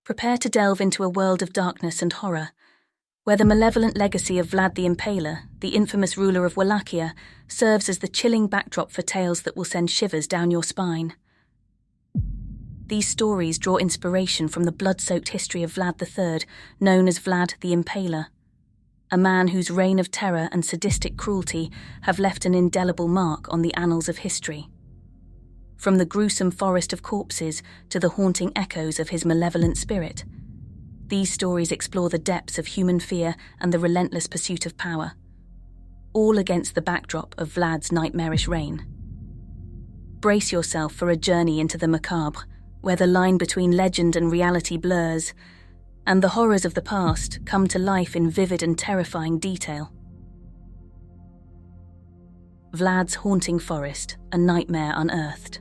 Prepare to delve into a world of darkness and horror, where the malevolent legacy of Vlad the Impaler, the infamous ruler of Wallachia, serves as the chilling backdrop for tales that will send shivers down your spine. These stories draw inspiration from the blood-soaked history of Vlad III, known as Vlad the Impaler, a man whose reign of terror and sadistic cruelty have left an indelible mark on the annals of history. From the gruesome forest of corpses to the haunting echoes of his malevolent spirit, these stories explore the depths of human fear and the relentless pursuit of power, all against the backdrop of Vlad's nightmarish reign. Brace yourself for a journey into the macabre, where the line between legend and reality blurs, and the horrors of the past come to life in vivid and terrifying detail. Vlad's haunting forest, a nightmare unearthed.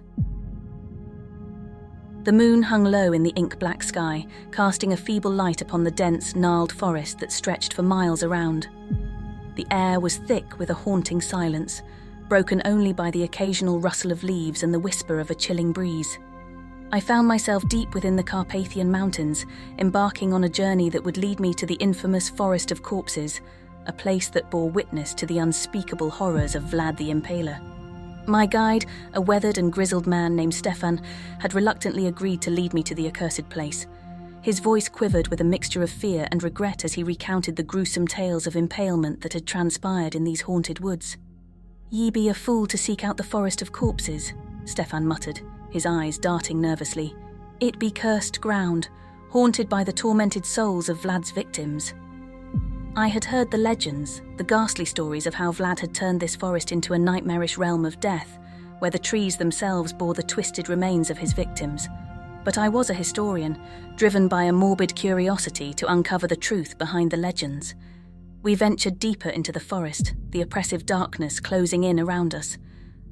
The moon hung low in the ink-black sky, casting a feeble light upon the dense, gnarled forest that stretched for miles around. The air was thick with a haunting silence, broken only by the occasional rustle of leaves and the whisper of a chilling breeze. I found myself deep within the Carpathian Mountains, embarking on a journey that would lead me to the infamous Forest of Corpses, a place that bore witness to the unspeakable horrors of Vlad the Impaler. My guide, a weathered and grizzled man named Stefan, had reluctantly agreed to lead me to the accursed place. His voice quivered with a mixture of fear and regret as he recounted the gruesome tales of impalement that had transpired in these haunted woods. "Ye be a fool to seek out the Forest of Corpses," Stefan muttered, his eyes darting nervously. "It be cursed ground, haunted by the tormented souls of Vlad's victims." I had heard the legends, the ghastly stories of how Vlad had turned this forest into a nightmarish realm of death, where the trees themselves bore the twisted remains of his victims. But I was a historian, driven by a morbid curiosity to uncover the truth behind the legends. We ventured deeper into the forest, the oppressive darkness closing in around us.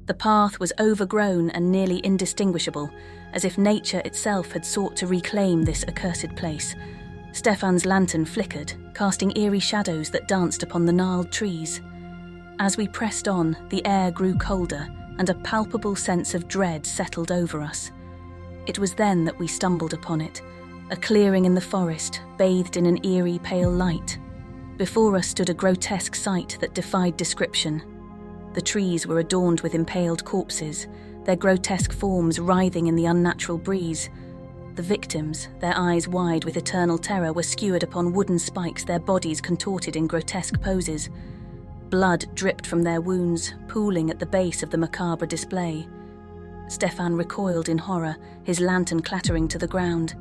The path was overgrown and nearly indistinguishable, as if nature itself had sought to reclaim this accursed place. Stefan's lantern flickered, casting eerie shadows that danced upon the gnarled trees. As we pressed on, the air grew colder, and a palpable sense of dread settled over us. It was then that we stumbled upon it, a clearing in the forest, bathed in an eerie pale light. Before us stood a grotesque sight that defied description. The trees were adorned with impaled corpses, their grotesque forms writhing in the unnatural breeze. The victims, their eyes wide with eternal terror, were skewered upon wooden spikes, their bodies contorted in grotesque poses. Blood dripped from their wounds, pooling at the base of the macabre display. Stefan recoiled in horror, his lantern clattering to the ground.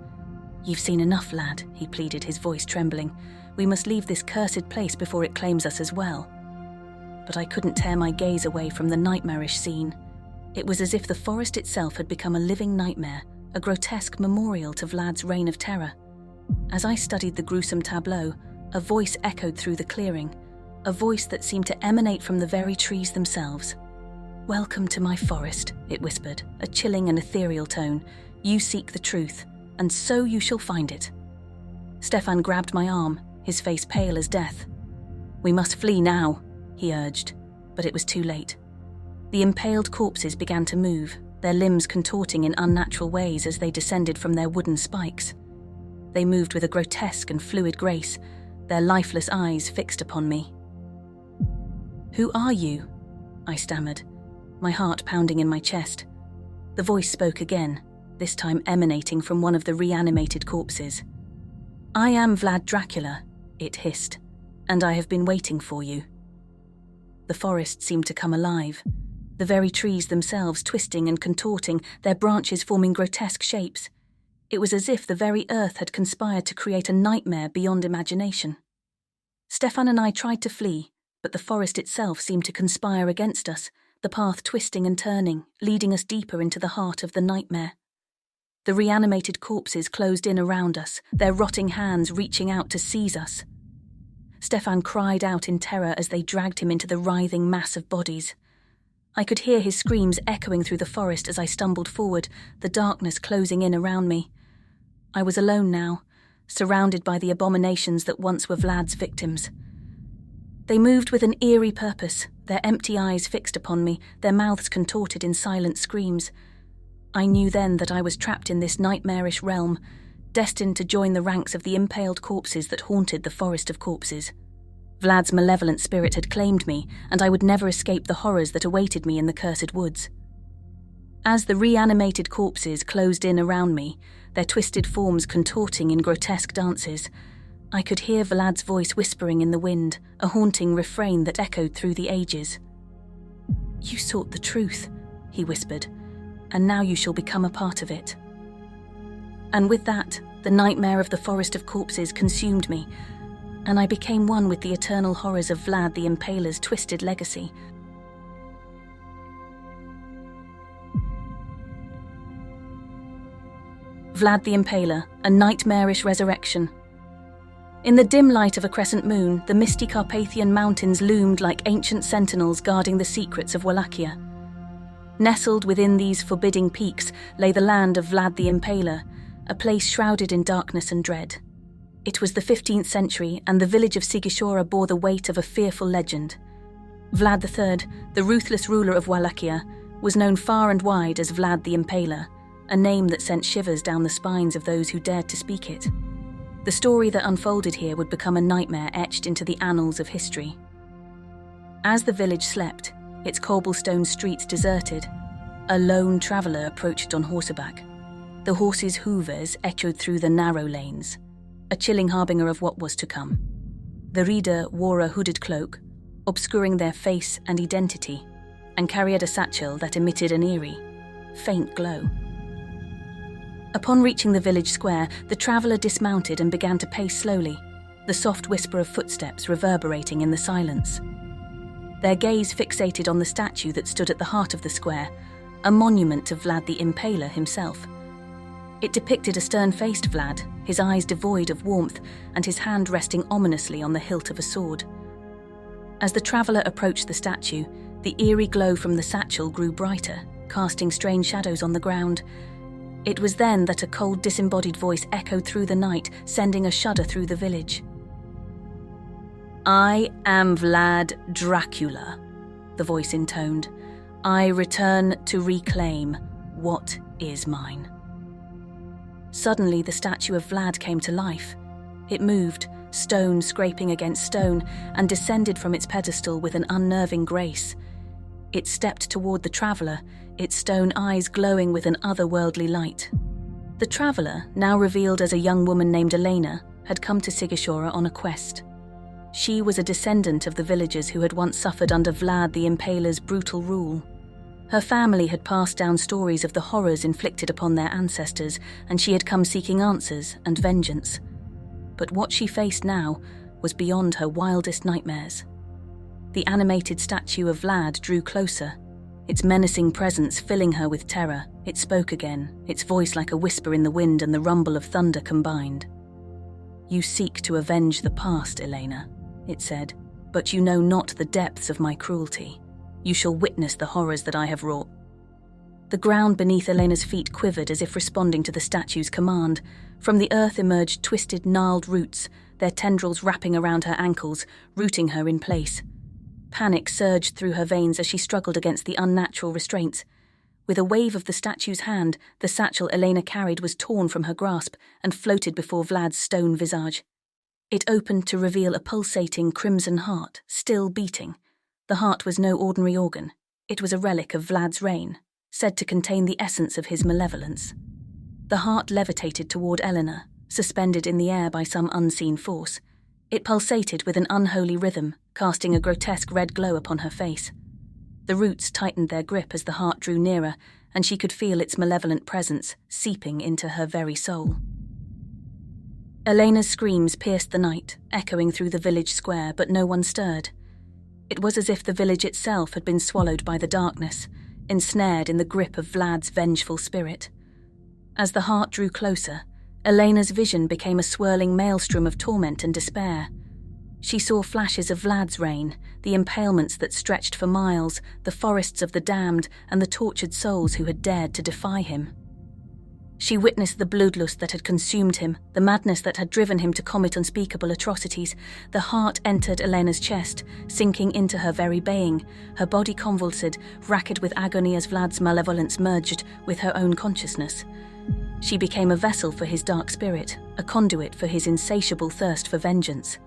"You've seen enough, lad," he pleaded, his voice trembling. "We must leave this cursed place before it claims us as well." But I couldn't tear my gaze away from the nightmarish scene. It was as if the forest itself had become a living nightmare, a grotesque memorial to Vlad's reign of terror. As I studied the gruesome tableau, a voice echoed through the clearing, a voice that seemed to emanate from the very trees themselves. "Welcome to my forest," it whispered, a chilling and ethereal tone. "You seek the truth, and so you shall find it." Stefan grabbed my arm, his face pale as death. "We must flee now," he urged, but it was too late. The impaled corpses began to move, their limbs contorting in unnatural ways as they descended from their wooden spikes. They moved with a grotesque and fluid grace, their lifeless eyes fixed upon me. "Who are you?" I stammered, my heart pounding in my chest. The voice spoke again, this time emanating from one of the reanimated corpses. "I am Vlad Dracula," it hissed, "and I have been waiting for you." The forest seemed to come alive, the very trees themselves twisting and contorting, their branches forming grotesque shapes. It was as if the very earth had conspired to create a nightmare beyond imagination. Stefan and I tried to flee, but the forest itself seemed to conspire against us, the path twisting and turning, leading us deeper into the heart of the nightmare. The reanimated corpses closed in around us, their rotting hands reaching out to seize us. Stefan cried out in terror as they dragged him into the writhing mass of bodies. I could hear his screams echoing through the forest as I stumbled forward, the darkness closing in around me. I was alone now, surrounded by the abominations that once were Vlad's victims. They moved with an eerie purpose, their empty eyes fixed upon me, their mouths contorted in silent screams. I knew then that I was trapped in this nightmarish realm, destined to join the ranks of the impaled corpses that haunted the forest of corpses. Vlad's malevolent spirit had claimed me, and I would never escape the horrors that awaited me in the cursed woods. As the reanimated corpses closed in around me, their twisted forms contorting in grotesque dances, I could hear Vlad's voice whispering in the wind, a haunting refrain that echoed through the ages. "You sought the truth," he whispered, "and now you shall become a part of it." And with that, the nightmare of the forest of corpses consumed me, and I became one with the eternal horrors of Vlad the Impaler's twisted legacy. Vlad the Impaler, a nightmarish resurrection. In the dim light of a crescent moon, the misty Carpathian mountains loomed like ancient sentinels guarding the secrets of Wallachia. Nestled within these forbidding peaks lay the land of Vlad the Impaler, a place shrouded in darkness and dread. It was the 15th century, and the village of Sigishora bore the weight of a fearful legend. Vlad III, the ruthless ruler of Wallachia, was known far and wide as Vlad the Impaler, a name that sent shivers down the spines of those who dared to speak it. The story that unfolded here would become a nightmare etched into the annals of history. As the village slept, its cobblestone streets deserted, a lone traveller approached on horseback. The horse's hoovers echoed through the narrow lanes, a chilling harbinger of what was to come. The reader wore a hooded cloak, obscuring their face and identity, and carried a satchel that emitted an eerie, faint glow. Upon reaching the village square, the traveller dismounted and began to pace slowly, the soft whisper of footsteps reverberating in the silence. Their gaze fixated on the statue that stood at the heart of the square, a monument to Vlad the Impaler himself. It depicted a stern-faced Vlad, his eyes devoid of warmth and his hand resting ominously on the hilt of a sword. As the traveller approached the statue, the eerie glow from the satchel grew brighter, casting strange shadows on the ground. It was then that a cold, disembodied voice echoed through the night, sending a shudder through the village. "I am Vlad Dracula," the voice intoned. "I return to reclaim what is mine." Suddenly, the statue of Vlad came to life. It moved, stone scraping against stone, and descended from its pedestal with an unnerving grace. It stepped toward the traveller, its stone eyes glowing with an otherworldly light. The traveller, now revealed as a young woman named Elena, had come to Sigishora on a quest. She was a descendant of the villagers who had once suffered under Vlad the Impaler's brutal rule. Her family had passed down stories of the horrors inflicted upon their ancestors, and she had come seeking answers and vengeance. But what she faced now was beyond her wildest nightmares. The animated statue of Vlad drew closer, its menacing presence filling her with terror. It spoke again, its voice like a whisper in the wind and the rumble of thunder combined. "You seek to avenge the past, Elena," it said, "but you know not the depths of my cruelty. You shall witness the horrors that I have wrought." The ground beneath Elena's feet quivered as if responding to the statue's command. From the earth emerged twisted, gnarled roots, their tendrils wrapping around her ankles, rooting her in place. Panic surged through her veins as she struggled against the unnatural restraints. With a wave of the statue's hand, the satchel Elena carried was torn from her grasp and floated before Vlad's stone visage. It opened to reveal a pulsating crimson heart, still beating. The heart was no ordinary organ. It was a relic of Vlad's reign, said to contain the essence of his malevolence. The heart levitated toward Elena, suspended in the air by some unseen force. It pulsated with an unholy rhythm, casting a grotesque red glow upon her face. The roots tightened their grip as the heart drew nearer, and she could feel its malevolent presence seeping into her very soul. Elena's screams pierced the night, echoing through the village square, but no one stirred. It was as if the village itself had been swallowed by the darkness, ensnared in the grip of Vlad's vengeful spirit. As the heart drew closer, Elena's vision became a swirling maelstrom of torment and despair. She saw flashes of Vlad's reign, the impalements that stretched for miles, the forests of the damned, and the tortured souls who had dared to defy him. She witnessed the bloodlust that had consumed him, the madness that had driven him to commit unspeakable atrocities. The heart entered Elena's chest, sinking into her very being, her body convulsed, racked with agony as Vlad's malevolence merged with her own consciousness. She became a vessel for his dark spirit, a conduit for his insatiable thirst for vengeance.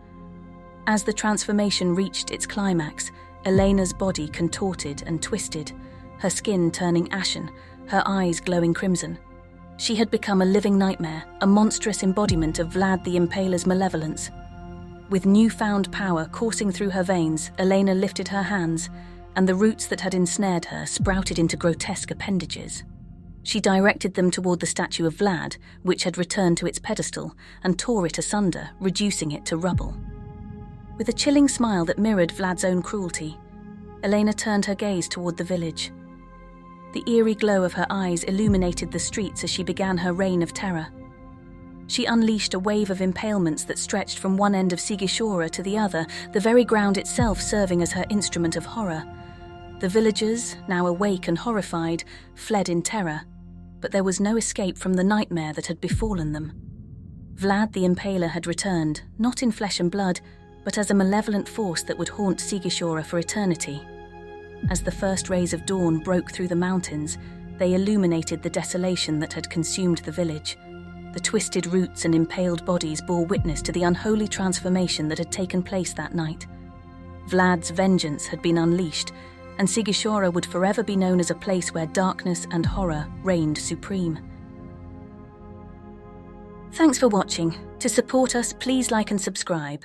As the transformation reached its climax, Elena's body contorted and twisted, her skin turning ashen, her eyes glowing crimson. She had become a living nightmare, a monstrous embodiment of Vlad the Impaler's malevolence. With newfound power coursing through her veins, Elena lifted her hands, and the roots that had ensnared her sprouted into grotesque appendages. She directed them toward the statue of Vlad, which had returned to its pedestal, and tore it asunder, reducing it to rubble. With a chilling smile that mirrored Vlad's own cruelty, Elena turned her gaze toward the village. The eerie glow of her eyes illuminated the streets as she began her reign of terror. She unleashed a wave of impalements that stretched from one end of Sigishora to the other, the very ground itself serving as her instrument of horror. The villagers, now awake and horrified, fled in terror, but there was no escape from the nightmare that had befallen them. Vlad the Impaler had returned, not in flesh and blood, but as a malevolent force that would haunt Sigishora for eternity. As the first rays of dawn broke through the mountains, they illuminated the desolation that had consumed the village. The twisted roots and impaled bodies bore witness to the unholy transformation that had taken place that night. Vlad's vengeance had been unleashed, and Sigishora would forever be known as a place where darkness and horror reigned supreme. Thanks for watching. To support us, please like and subscribe.